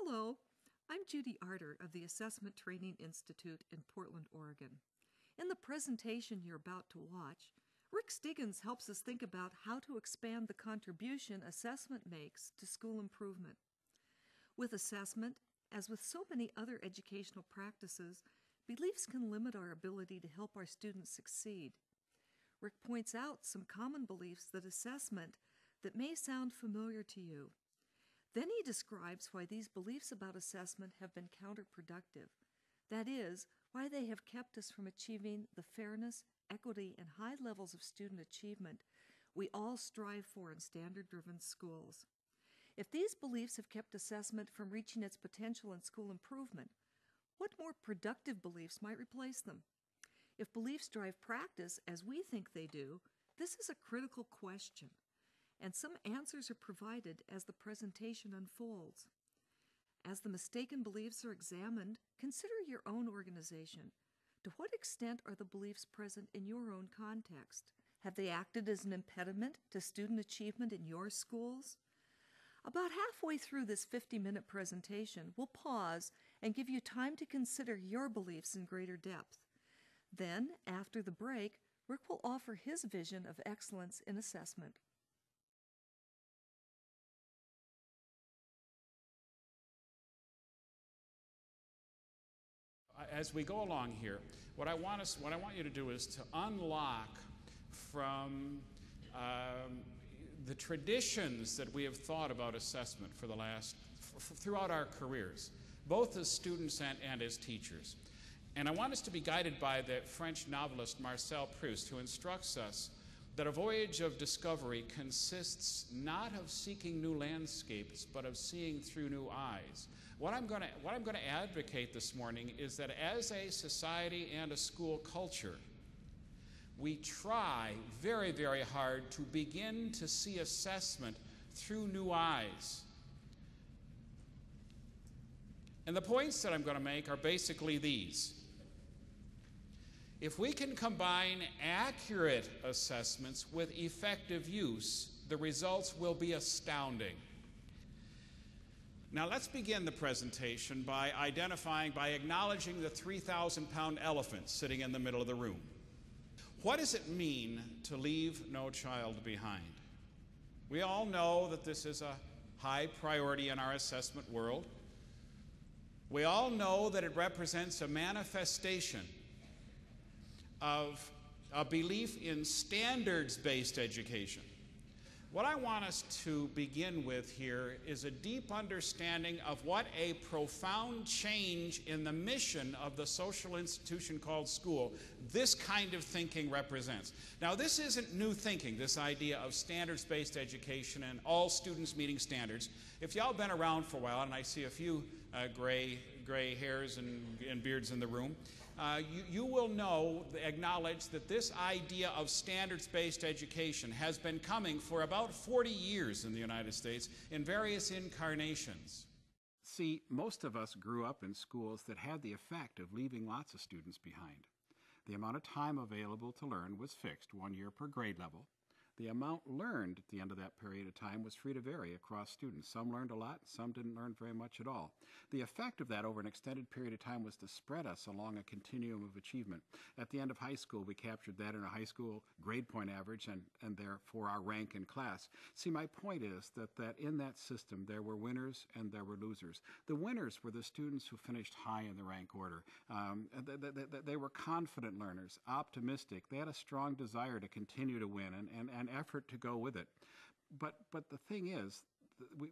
Hello, I'm Judy Arter of the Assessment Training Institute in Portland, Oregon. In the presentation you're about to watch, Rick Stiggins helps us think about how to expand the contribution assessment makes to school improvement. With assessment, as with so many other educational practices, beliefs can limit our ability to help our students succeed. Rick points out some common beliefs that may sound familiar to you. Then he describes why these beliefs about assessment have been counterproductive. That is, why they have kept us from achieving the fairness, equity, and high levels of student achievement we all strive for in standard-driven schools. If these beliefs have kept assessment from reaching its potential in school improvement, what more productive beliefs might replace them? If beliefs drive practice, as we think they do, this is a critical question, and some answers are provided as the presentation unfolds. As the mistaken beliefs are examined, consider your own organization. To what extent are the beliefs present in your own context? Have they acted as an impediment to student achievement in your schools? About halfway through this 50-minute presentation, we'll pause and give you time to consider your beliefs in greater depth. Then, after the break, Rick will offer his vision of excellence in assessment. As we go along here, what I want you to do is to unlock from the traditions that we have thought about assessment for throughout our careers, both as students and as teachers. And I want us to be guided by the French novelist Marcel Proust, who instructs us that a voyage of discovery consists not of seeking new landscapes, but of seeing through new eyes. What I'm going to advocate this morning is that as a society and a school culture, we try very, very hard to begin to see assessment through new eyes. And the points that I'm going to make are basically these. If we can combine accurate assessments with effective use, the results will be astounding. Now let's begin the presentation by acknowledging the 3,000-pound elephant sitting in the middle of the room. What does it mean to leave no child behind? We all know that this is a high priority in our assessment world. We all know that it represents a manifestation of a belief in standards-based education. What I want us to begin with here is a deep understanding of what a profound change in the mission of the social institution called school this kind of thinking represents. Now, this isn't new thinking, this idea of standards-based education and all students meeting standards. If y'all been around for a while, and I see a few gray hairs and beards in the room, you will acknowledge that this idea of standards-based education has been coming for about 40 years in the United States in various incarnations. See, most of us grew up in schools that had the effect of leaving lots of students behind. The amount of time available to learn was fixed, 1 year per grade level. The amount learned at the end of that period of time was free to vary across students. Some learned a lot, some didn't learn very much at all. The effect of that over an extended period of time was to spread us along a continuum of achievement. At the end of high school, we captured that in a high school grade point average and therefore our rank in class. See, my point is that in that system, there were winners and there were losers. The winners were the students who finished high in the rank order. They were confident learners, optimistic. They had a strong desire to continue to win and effort to go with it. But the thing is,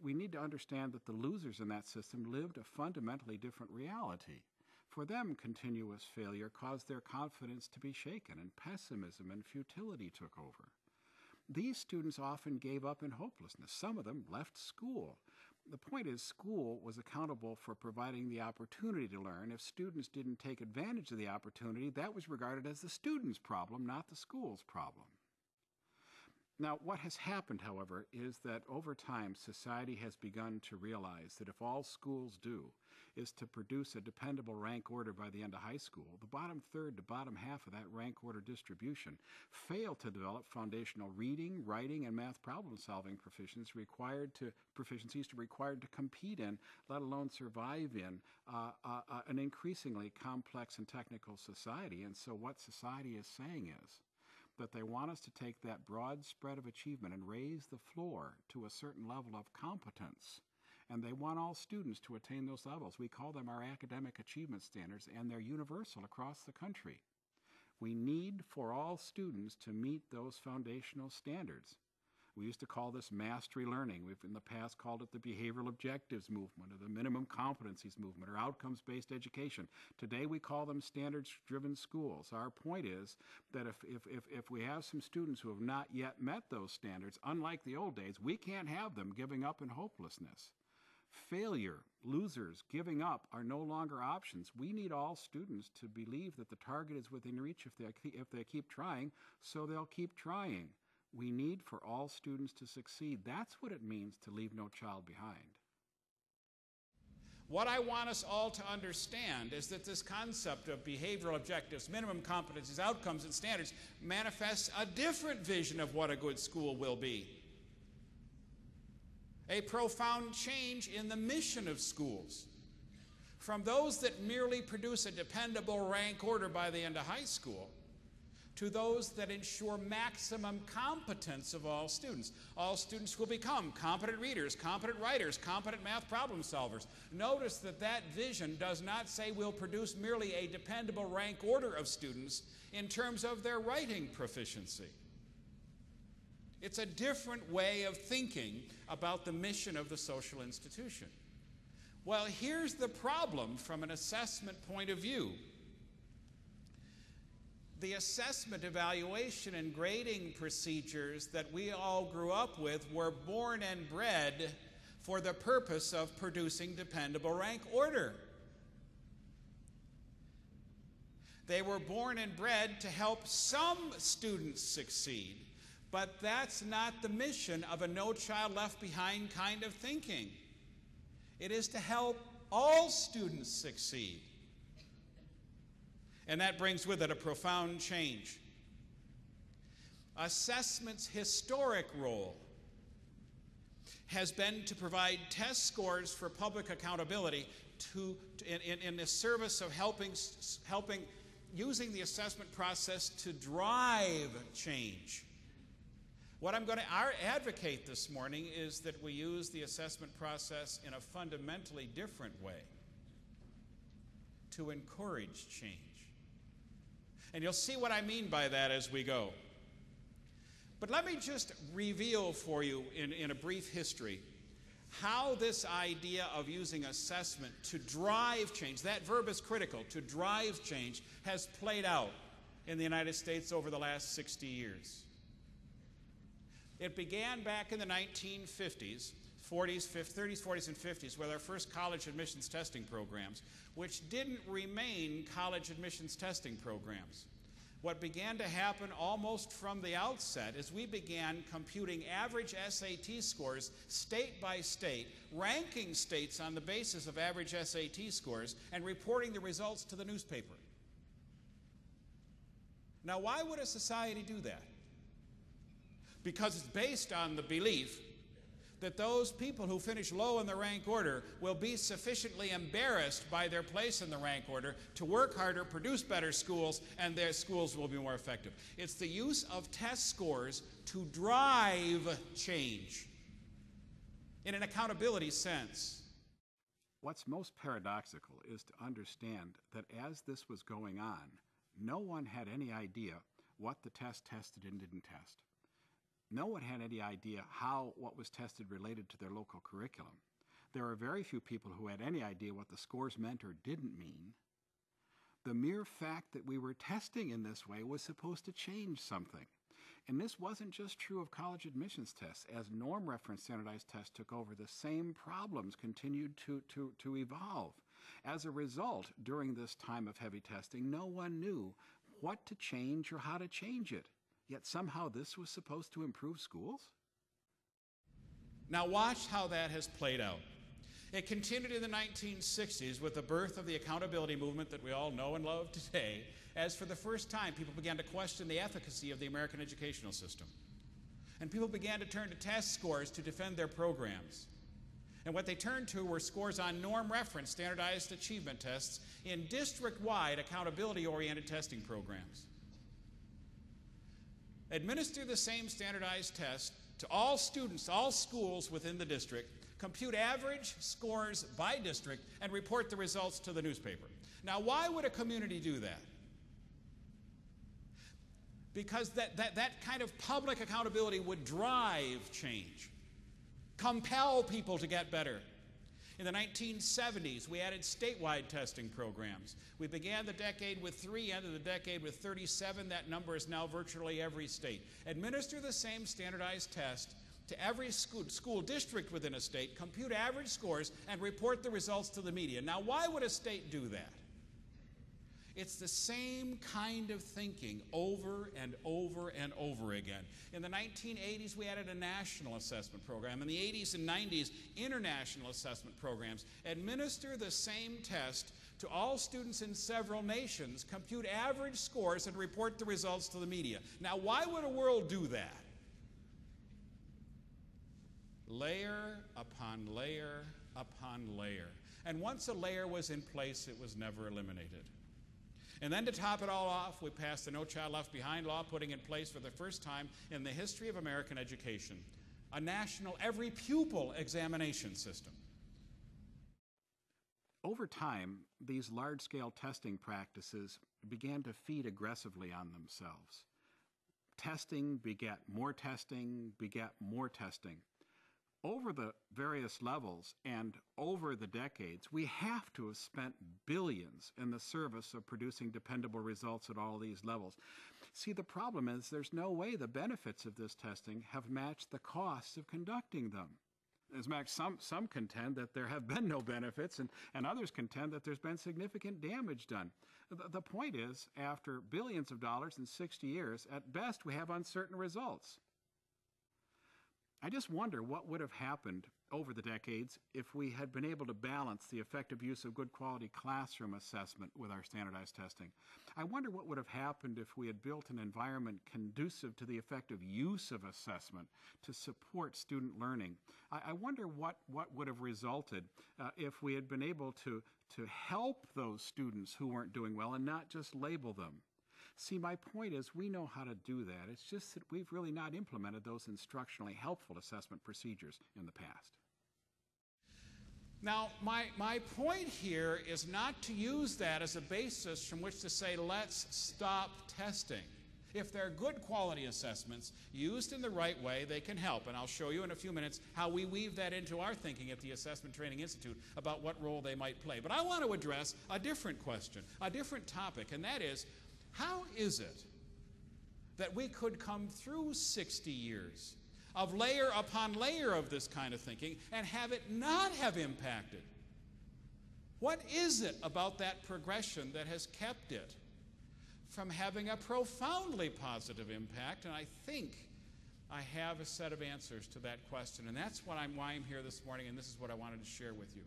we need to understand that the losers in that system lived a fundamentally different reality. For them, continuous failure caused their confidence to be shaken, and pessimism and futility took over. These students often gave up in hopelessness. Some of them left school. The point is, school was accountable for providing the opportunity to learn. If students didn't take advantage of the opportunity, that was regarded as the student's problem, not the school's problem. Now, what has happened, however, is that over time, society has begun to realize that if all schools do is to produce a dependable rank order by the end of high school, the bottom third to bottom half of that rank order distribution fail to develop foundational reading, writing, and math problem-solving proficiencies required to compete in, let alone survive in, an increasingly complex and technical society. And so what society is saying is that they want us to take that broad spread of achievement and raise the floor to a certain level of competence. And they want all students to attain those levels. We call them our academic achievement standards, and they're universal across the country. We need for all students to meet those foundational standards. We used to call this mastery learning. We've in the past called it the behavioral objectives movement or the minimum competencies movement or outcomes-based education. Today we call them standards-driven schools. Our point is that if we have some students who have not yet met those standards, unlike the old days, we can't have them giving up in hopelessness. Failure, losers, giving up are no longer options. We need all students to believe that the target is within reach if they keep trying, so they'll keep trying. We need for all students to succeed. That's what it means to leave no child behind. What I want us all to understand is that this concept of behavioral objectives, minimum competencies, outcomes, and standards manifests a different vision of what a good school will be. A profound change in the mission of schools. From those that merely produce a dependable rank order by the end of high school, to those that ensure maximum competence of all students. All students will become competent readers, competent writers, competent math problem solvers. Notice that that vision does not say we'll produce merely a dependable rank order of students in terms of their writing proficiency. It's a different way of thinking about the mission of the social institution. Well, here's the problem from an assessment point of view. The assessment, evaluation, and grading procedures that we all grew up with were born and bred for the purpose of producing dependable rank order. They were born and bred to help some students succeed, but that's not the mission of a no child left behind kind of thinking. It is to help all students succeed. And that brings with it a profound change. Assessment's historic role has been to provide test scores for public accountability in the service of helping using the assessment process to drive change. What I'm going to advocate this morning is that we use the assessment process in a fundamentally different way to encourage change. And you'll see what I mean by that as we go. But let me just reveal for you in a brief history how this idea of using assessment to drive change, that verb is critical, to drive change, has played out in the United States over the last 60 years. It began back in the 1950s, 30s, 40s, and 50s with our first college admissions testing programs, which didn't remain college admissions testing programs. What began to happen almost from the outset is we began computing average SAT scores state by state, ranking states on the basis of average SAT scores, and reporting the results to the newspaper. Now, why would a society do that? Because it's based on the belief that those people who finish low in the rank order will be sufficiently embarrassed by their place in the rank order to work harder, produce better schools, and their schools will be more effective. It's the use of test scores to drive change in an accountability sense. What's most paradoxical is to understand that as this was going on, no one had any idea what the test tested and didn't test. No one had any idea how what was tested related to their local curriculum. There were very few people who had any idea what the scores meant or didn't mean. The mere fact that we were testing in this way was supposed to change something. And this wasn't just true of college admissions tests. As norm reference standardized tests took over, the same problems continued to evolve. As a result, during this time of heavy testing, no one knew what to change or how to change it. Yet somehow this was supposed to improve schools? Now watch how that has played out. It continued in the 1960s with the birth of the accountability movement that we all know and love today, as for the first time people began to question the efficacy of the American educational system. And people began to turn to test scores to defend their programs. And what they turned to were scores on norm reference standardized achievement tests in district-wide accountability-oriented testing programs. Administer the same standardized test to all students, all schools within the district, compute average scores by district, and report the results to the newspaper. Now, why would a community do that? Because that kind of public accountability would drive change, compel people to get better. In the 1970s, we added statewide testing programs. We began the decade with 3, ended the decade with 37. That number is now virtually every state. Administer the same standardized test to every school district within a state, compute average scores, and report the results to the media. Now, why would a state do that? It's the same kind of thinking over and over and over again. In the 1980s, we added a national assessment program. In the 80s and 90s, international assessment programs. Administer the same test to all students in several nations, compute average scores, and report the results to the media. Now, why would a world do that? Layer upon layer upon layer. And once a layer was in place, it was never eliminated. And then to top it all off, we passed the No Child Left Behind law, putting in place for the first time in the history of American education a national every pupil examination system. Over time, these large-scale testing practices began to feed aggressively on themselves. Testing begat more testing, begat more testing. Over the various levels and over the decades, we have to have spent billions in the service of producing dependable results at all these levels. See, the problem is there's no way the benefits of this testing have matched the costs of conducting them. As a matter of fact, some contend that there have been no benefits, and others contend that there's been significant damage done. The point is, after billions of dollars in 60 years, at best we have uncertain results. I just wonder what would have happened over the decades if we had been able to balance the effective use of good quality classroom assessment with our standardized testing. I wonder what would have happened if we had built an environment conducive to the effective use of assessment to support student learning. I wonder what would have resulted if we had been able to help those students who weren't doing well and not just label them. See, my point is we know how to do that. It's just that we've really not implemented those instructionally helpful assessment procedures in the past. Now, my point here is not to use that as a basis from which to say, let's stop testing. If they're good quality assessments, used in the right way, they can help. And I'll show you in a few minutes how we weave that into our thinking at the Assessment Training Institute about what role they might play. But I want to address a different question, a different topic, and that is, how is it that we could come through 60 years of layer upon layer of this kind of thinking and have it not have impacted? What is it about that progression that has kept it from having a profoundly positive impact? And I think I have a set of answers to that question, and that's why I'm here this morning, and this is what I wanted to share with you.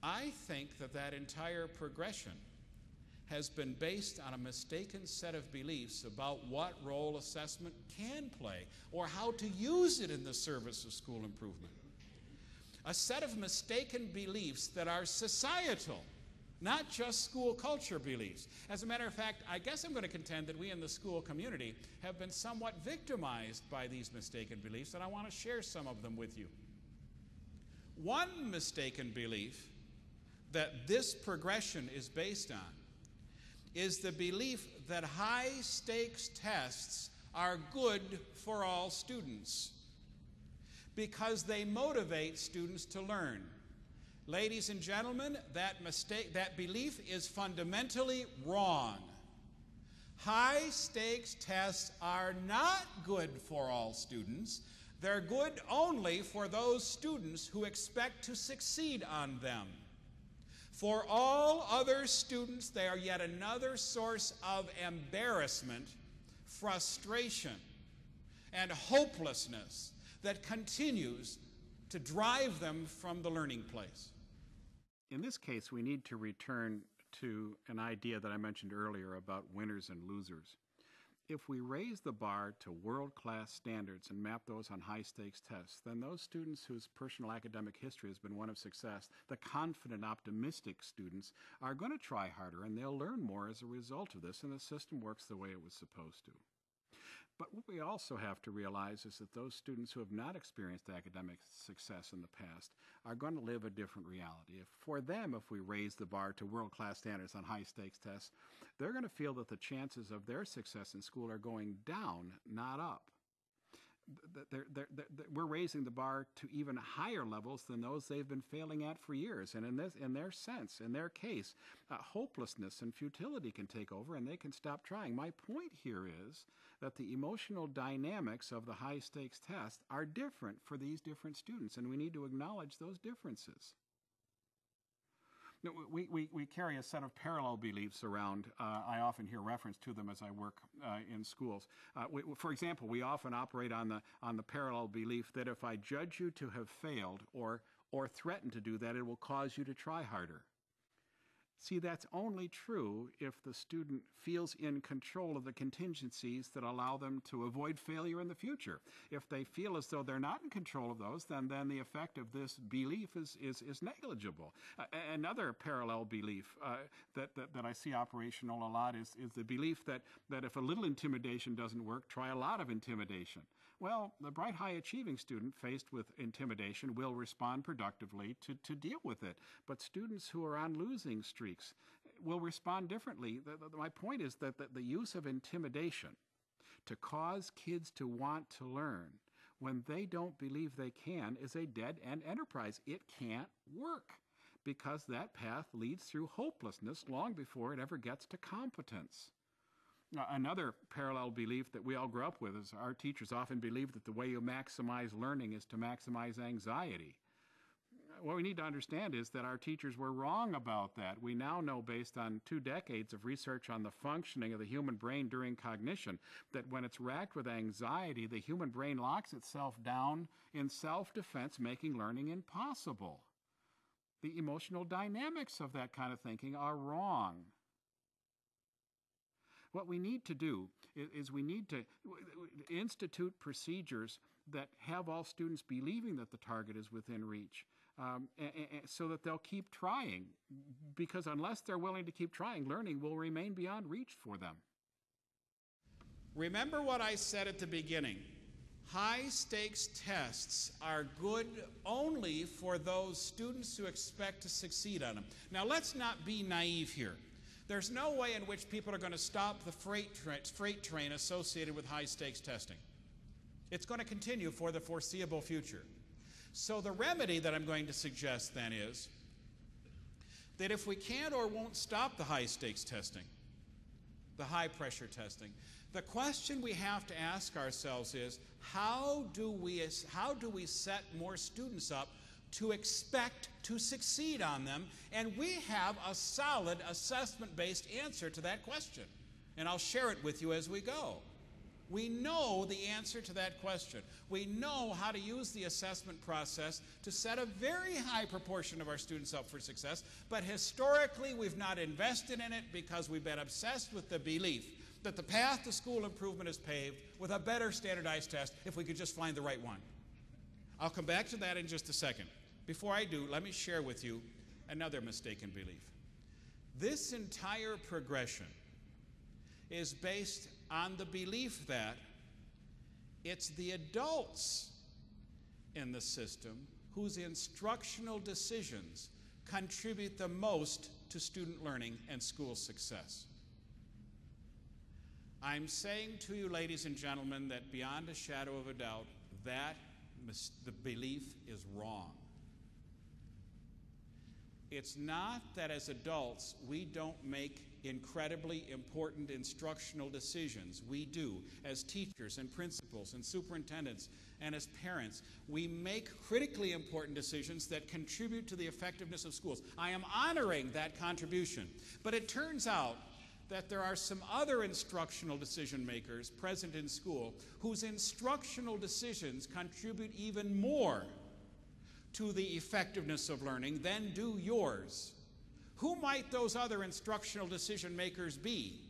I think that entire progression has been based on a mistaken set of beliefs about what role assessment can play or how to use it in the service of school improvement. A set of mistaken beliefs that are societal, not just school culture beliefs. As a matter of fact, I guess I'm going to contend that we in the school community have been somewhat victimized by these mistaken beliefs, and I want to share some of them with you. One mistaken belief that this progression is based on is the belief that high-stakes tests are good for all students because they motivate students to learn. Ladies and gentlemen, that belief is fundamentally wrong. High-stakes tests are not good for all students. They're good only for those students who expect to succeed on them. For all other students, they are yet another source of embarrassment, frustration, and hopelessness that continues to drive them from the learning place. In this case, we need to return to an idea that I mentioned earlier about winners and losers. If we raise the bar to world-class standards and map those on high-stakes tests, then those students whose personal academic history has been one of success, the confident, optimistic students, are going to try harder and they'll learn more as a result of this, and the system works the way it was supposed to. But what we also have to realize is that those students who have not experienced academic success in the past are going to live a different reality. For them, if we raise the bar to world-class standards on high-stakes tests, they're going to feel that the chances of their success in school are going down, not up. We're raising the bar to even higher levels than those they've been failing at for years. And in their case, hopelessness and futility can take over and they can stop trying. My point here is that the emotional dynamics of the high-stakes test are different for these different students, and we need to acknowledge those differences. We carry a set of parallel beliefs around. I often hear reference to them as I work in schools. For example, we often operate on the parallel belief that if I judge you to have failed or threaten to do that, it will cause you to try harder. See, that's only true if the student feels in control of the contingencies that allow them to avoid failure in the future. If they feel as though they're not in control of those, then the effect of this belief is negligible. Another parallel belief that I see operational a lot is the belief that if a little intimidation doesn't work, try a lot of intimidation. Well, the bright, high-achieving student faced with intimidation will respond productively to deal with it. But students who are on losing streaks will respond differently. My point is that the use of intimidation to cause kids to want to learn when they don't believe they can is a dead-end enterprise. It can't work because that path leads through hopelessness long before it ever gets to competence. Another parallel belief that we all grew up with is our teachers often believe that the way you maximize learning is to maximize anxiety. What we need to understand is that our teachers were wrong about that. We now know, based on 2 decades of research on the functioning of the human brain during cognition, that when it's racked with anxiety, the human brain locks itself down in self-defense, making learning impossible. The emotional dynamics of that kind of thinking are wrong. What we need to do is we need to institute procedures that have all students believing that the target is within reach, so that they'll keep trying, because unless they're willing to keep trying, learning will remain beyond reach for them. Remember what I said at the beginning. High-stakes tests are good only for those students who expect to succeed on them. Now, let's not be naive here. There's no way in which people are going to stop the freight train associated with high-stakes testing. It's going to continue for the foreseeable future. So the remedy that I'm going to suggest then is that if we can't or won't stop the high-stakes testing, the high-pressure testing, the question we have to ask ourselves is, how do we set more students up to expect to succeed on them? And we have a solid assessment-based answer to that question. And I'll share it with you as we go. We know the answer to that question. We know how to use the assessment process to set a very high proportion of our students up for success, but historically we've not invested in it because we've been obsessed with the belief that the path to school improvement is paved with a better standardized test if we could just find the right one. I'll come back to that in just a second. Before I do, let me share with you another mistaken belief. This entire progression is based on the belief that it's the adults in the system whose instructional decisions contribute the most to student learning and school success. I'm saying to you, ladies and gentlemen, that beyond a shadow of a doubt, the belief is wrong. It's not that as adults we don't make incredibly important instructional decisions. We do, as teachers and principals and superintendents and as parents. We make critically important decisions that contribute to the effectiveness of schools. I am honoring that contribution, but it turns out that there are some other instructional decision makers present in school whose instructional decisions contribute even more to the effectiveness of learning, then do yours. Who might those other instructional decision makers be?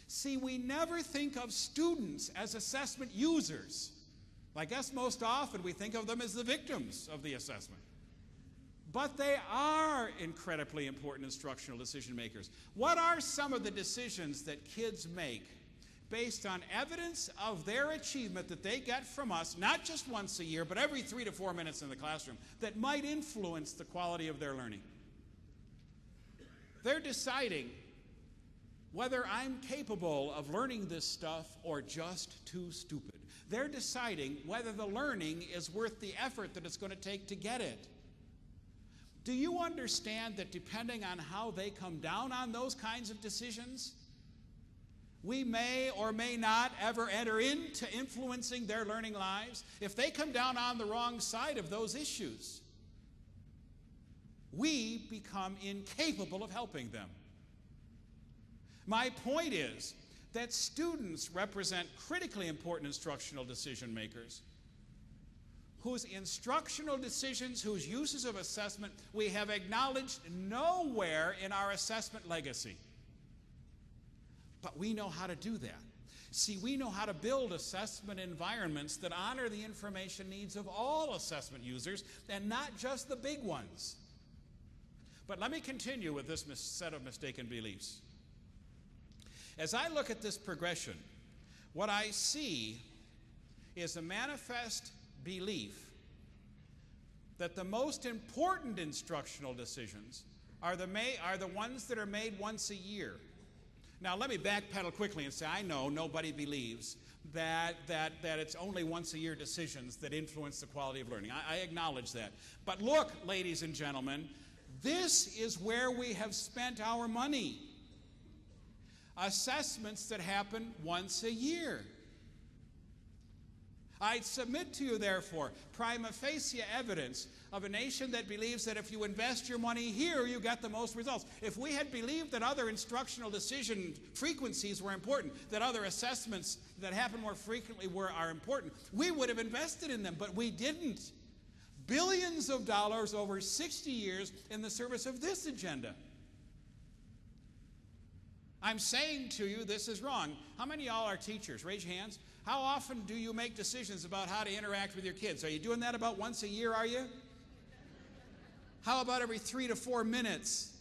See, we never think of students as assessment users. I guess most often we think of them as the victims of the assessment. But they are incredibly important instructional decision makers. What are some of the decisions that kids make based on evidence of their achievement that they get from us, not just once a year, but every 3 to 4 minutes in the classroom, that might influence the quality of their learning? They're deciding whether I'm capable of learning this stuff or just too stupid. They're deciding whether the learning is worth the effort that it's going to take to get it. Do you understand that depending on how they come down on those kinds of decisions, we may or may not ever enter into influencing their learning lives? If they come down on the wrong side of those issues, we become incapable of helping them. My point is that students represent critically important instructional decision makers whose instructional decisions, whose uses of assessment we have acknowledged nowhere in our assessment legacy. But we know how to do that. See, we know how to build assessment environments that honor the information needs of all assessment users and not just the big ones. But let me continue with this set of mistaken beliefs. As I look at this progression, what I see is a manifest belief that the most important instructional decisions are the ones that are made once a year. Now, let me backpedal quickly and say I know nobody believes that it's only once a year decisions that influence the quality of learning. I acknowledge that. But look, ladies and gentlemen, this is where we have spent our money. Assessments that happen once a year. I submit to you, therefore, prima facie evidence of a nation that believes that if you invest your money here, you get the most results. If we had believed that other instructional decision frequencies were important, that other assessments that happen more frequently are important, we would have invested in them, but we didn't. Billions of dollars over 60 years in the service of this agenda. I'm saying to you, this is wrong. How many of y'all are teachers? Raise your hands. How often do you make decisions about how to interact with your kids? Are you doing that about once a year, are you? How about every 3 to 4 minutes?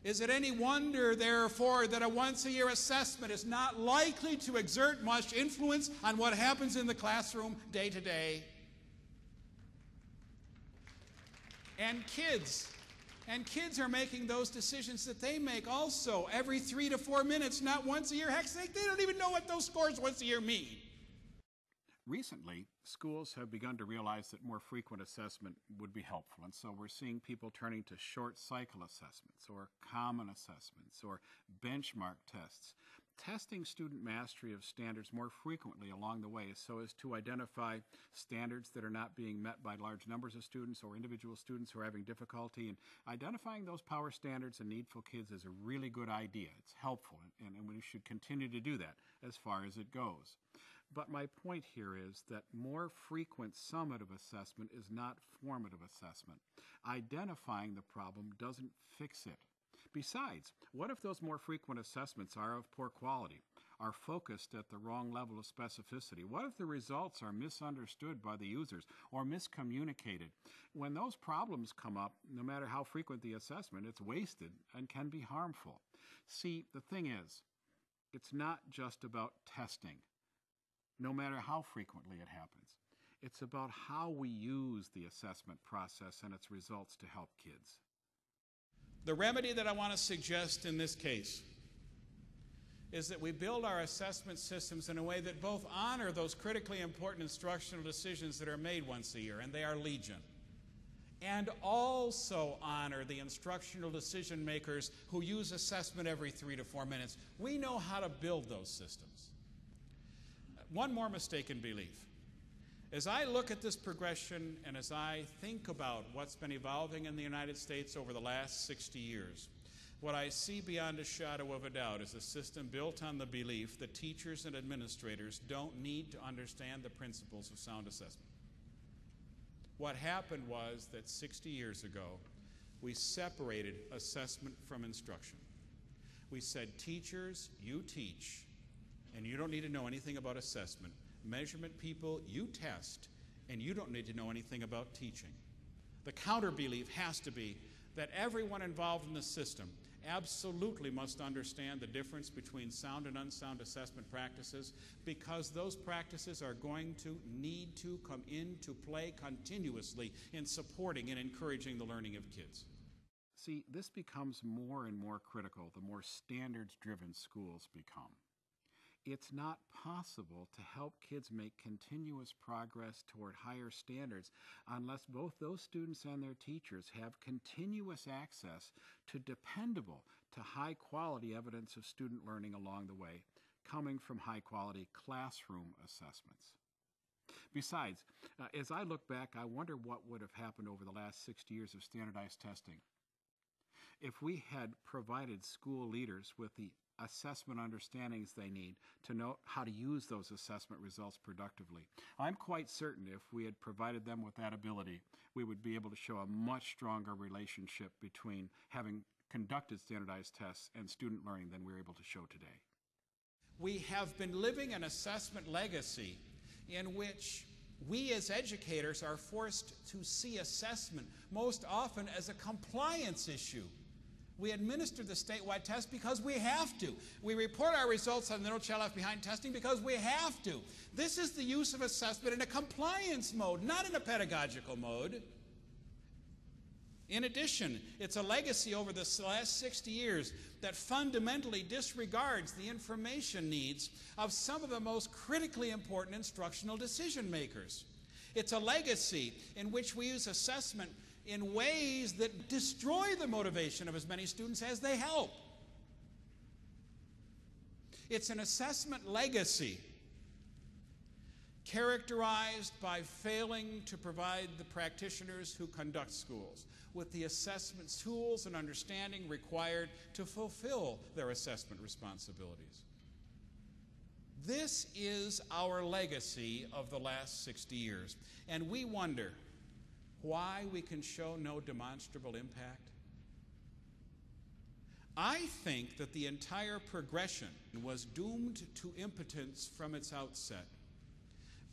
Is it any wonder, therefore, that a once-a-year assessment is not likely to exert much influence on what happens in the classroom day to day? And kids are making those decisions that they make also every 3 to 4 minutes, not once a year. Heck, they don't even know what those scores once a year mean. Recently, schools have begun to realize that more frequent assessment would be helpful, and so we're seeing people turning to short cycle assessments or common assessments or benchmark tests, testing student mastery of standards more frequently along the way so as to identify standards that are not being met by large numbers of students or individual students who are having difficulty. And identifying those power standards and needful kids is a really good idea. It's helpful, and we should continue to do that as far as it goes. But my point here is that more frequent summative assessment is not formative assessment. Identifying the problem doesn't fix it. Besides, what if those more frequent assessments are of poor quality, are focused at the wrong level of specificity? What if the results are misunderstood by the users or miscommunicated? When those problems come up, no matter how frequent the assessment, it's wasted and can be harmful. See, the thing is, it's not just about testing, no matter how frequently it happens. It's about how we use the assessment process and its results to help kids. The remedy that I want to suggest in this case is that we build our assessment systems in a way that both honor those critically important instructional decisions that are made once a year, and they are legion, and also honor the instructional decision makers who use assessment every 3 to 4 minutes. We know how to build those systems. One more mistaken belief. As I look at this progression and as I think about what's been evolving in the United States over the last 60 years, what I see beyond a shadow of a doubt is a system built on the belief that teachers and administrators don't need to understand the principles of sound assessment. What happened was that 60 years ago, we separated assessment from instruction. We said, teachers, you teach, and you don't need to know anything about assessment. Measurement people, you test, and you don't need to know anything about teaching. The counter-belief has to be that everyone involved in the system absolutely must understand the difference between sound and unsound assessment practices, because those practices are going to need to come into play continuously in supporting and encouraging the learning of kids. See, this becomes more and more critical the more standards-driven schools become. It's not possible to help kids make continuous progress toward higher standards unless both those students and their teachers have continuous access to dependable, to high-quality evidence of student learning along the way, coming from high-quality classroom assessments. Besides, as I look back, I wonder what would have happened over the last 60 years of standardized testing if we had provided school leaders with the assessment understandings they need to know how to use those assessment results productively. I'm quite certain if we had provided them with that ability, we would be able to show a much stronger relationship between having conducted standardized tests and student learning than we're able to show today. We have been living an assessment legacy in which we as educators are forced to see assessment most often as a compliance issue. We administer the statewide test because we have to. We report our results on the No Child Left Behind testing because we have to. This is the use of assessment in a compliance mode, not in a pedagogical mode. In addition, it's a legacy over the last 60 years that fundamentally disregards the information needs of some of the most critically important instructional decision makers. It's a legacy in which we use assessment in ways that destroy the motivation of as many students as they help. It's an assessment legacy characterized by failing to provide the practitioners who conduct schools with the assessment tools and understanding required to fulfill their assessment responsibilities. This is our legacy of the last 60 years, and we wonder why we can show no demonstrable impact. I think that the entire progression was doomed to impotence from its outset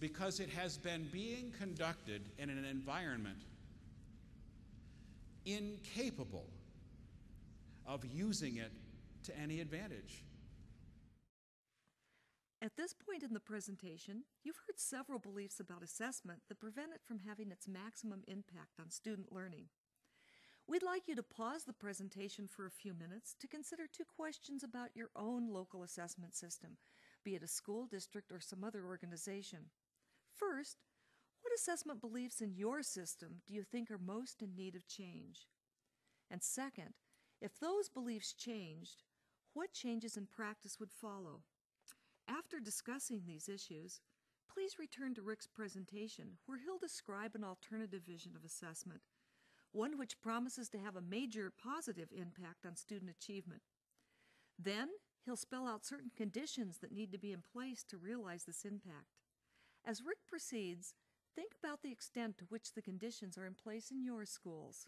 because it has been being conducted in an environment incapable of using it to any advantage. At this point in the presentation, you've heard several beliefs about assessment that prevent it from having its maximum impact on student learning. We'd like you to pause the presentation for a few minutes to consider two questions about your own local assessment system, be it a school district or some other organization. First, what assessment beliefs in your system do you think are most in need of change? And second, if those beliefs changed, what changes in practice would follow? After discussing these issues, please return to Rick's presentation where he'll describe an alternative vision of assessment, one which promises to have a major positive impact on student achievement. Then, he'll spell out certain conditions that need to be in place to realize this impact. As Rick proceeds, think about the extent to which the conditions are in place in your schools.